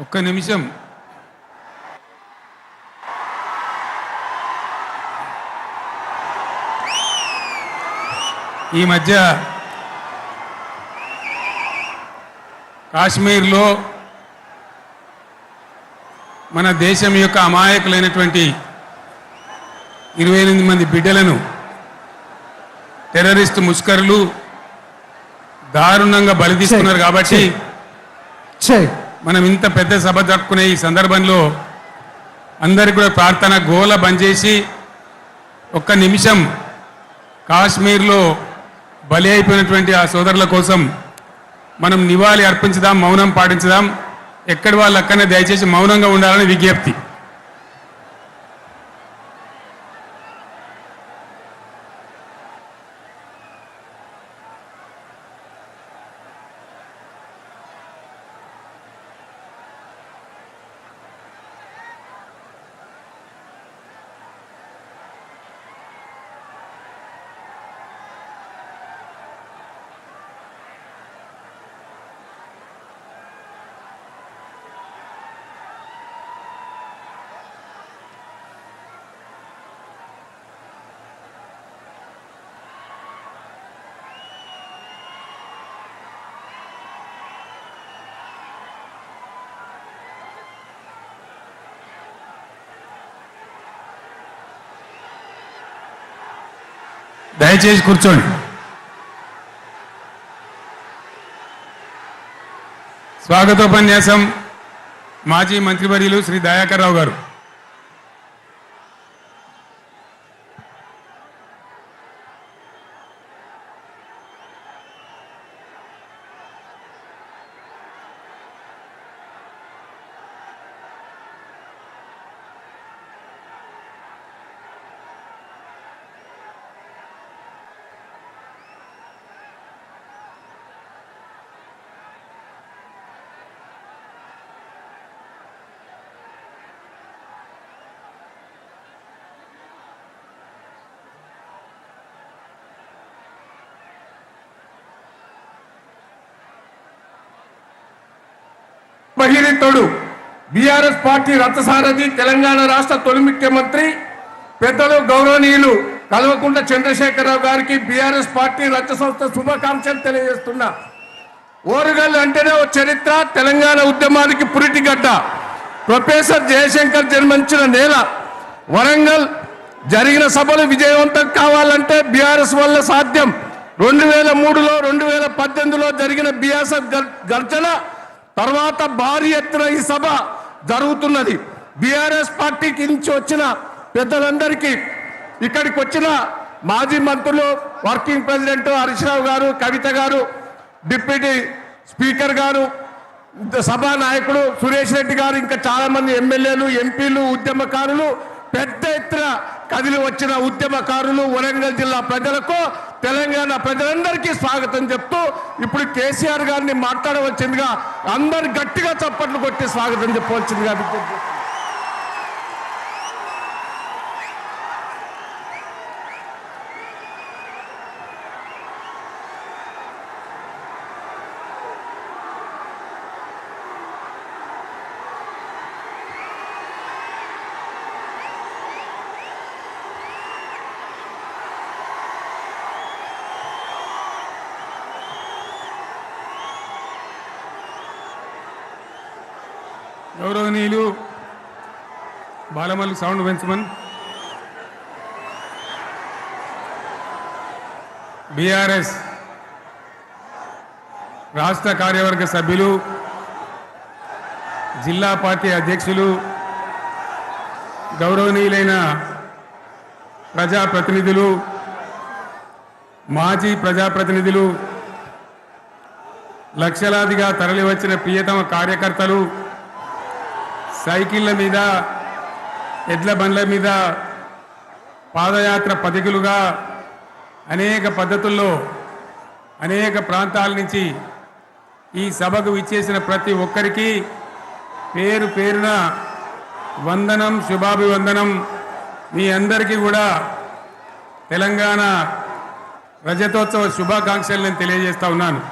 ఒక్క నిమిషం. ఈ మధ్య కాశ్మీర్లో మన దేశం యొక్క అమాయకులైనటువంటి 28 మంది బిడ్డలను టెర్రరిస్ట్ ముష్కరులు దారుణంగా బలి తీసుకున్నారు. కాబట్టి మనం ఇంత పెద్ద సభ జరుపుకునే ఈ సందర్భంలో అందరికీ కూడా ప్రార్థన గోల బంద్ చేసి ఒక్క నిమిషం కాశ్మీర్లో బలి అయిపోయినటువంటి ఆ సోదరుల కోసం మనం నివాళి అర్పించుదాం, మౌనం పాటించుదాం. ఎక్కడి వాళ్ళు అక్కడనే దయచేసి మౌనంగా ఉండాలని విజ్ఞప్తి. దయచేసి కూర్చోండి. స్వాగతోపన్యాసం మాజీ మంత్రివర్యులు శ్రీ దయాకర్ రావు గారు. భగీరథుడు బీఆర్ఎస్ పార్టీ రథసారథి తెలంగాణ రాష్ట్ర తొలి ముఖ్యమంత్రి పెద్దలు గౌరవనీయులు కల్వకుంట్ల చంద్రశేఖరరావు గారికి బీఆర్ఎస్ పార్టీ రథ సంస్థ శుభాకాంక్షలు తెలియజేస్తున్నా. ఓరుగల్లు అంటేనే ఓ చరిత్ర, తెలంగాణ ఉద్యమానికి పురిటిగడ్డ. ప్రొఫెసర్ జయశంకర్ జన్మించిన నేల వరంగల్. జరిగిన సభలు విజయవంతం కావాలంటే బీఆర్ఎస్ వల్ల సాధ్యం. 2003లో 2018లో జరిగిన బీఆర్ఎస్ గర్జన తర్వాత భారీ ఎత్తున ఈ సభ జరుగుతున్నది. బీఆర్ఎస్ పార్టీకి నుంచి వచ్చిన పెద్దలందరికీ, ఇక్కడికి వచ్చిన మాజీ మంత్రులు, వర్కింగ్ ప్రెసిడెంట్ హరీష్ రావు గారు, కవిత గారు, డిప్యూటీ స్పీకర్ గారు, సభా నాయకుడు సురేష్ రెడ్డి గారు, ఇంకా చాలా మంది ఎమ్మెల్యేలు, ఎంపీలు, ఉద్యమకారులు, పెద్ద ఎత్తున కదిలి వచ్చిన ఉద్యమకారులు, వరంగల్ జిల్లా ప్రజలకు, తెలంగాణ ప్రజలందరికీ స్వాగతం చెప్తూ ఇప్పుడు కేసీఆర్ గారిని మాట్లాడవలసిందిగా అందరు గట్టిగా చప్పట్లు కొట్టి స్వాగతం చెప్పవలసిందిగా విజ్ఞప్తి. గౌరవనీయులు బాలమల్లి సౌండ్ పెంచమన్, బీఆర్ఎస్ రాష్ట్ర కార్యవర్గ సభ్యులు, జిల్లా పార్టీ అధ్యక్షులు, గౌరవనీయులైన ప్రజాప్రతినిధులు, మాజీ ప్రజాప్రతినిధులు, లక్షలాదిగా తరలివచ్చిన ప్రియతమ కార్యకర్తలు, సైకిళ్ళ మీద, ఎడ్ల బండ్ల మీద, పాదయాత్ర పథికులుగా అనేక పద్ధతుల్లో అనేక ప్రాంతాల నుంచి ఈ సభకు విచ్చేసిన ప్రతి ఒక్కరికి పేరు పేరున వందనం, శుభాభివందనం. మీ అందరికీ కూడా తెలంగాణ రజతోత్సవ శుభాకాంక్షలు నేను తెలియజేస్తా ఉన్నాను.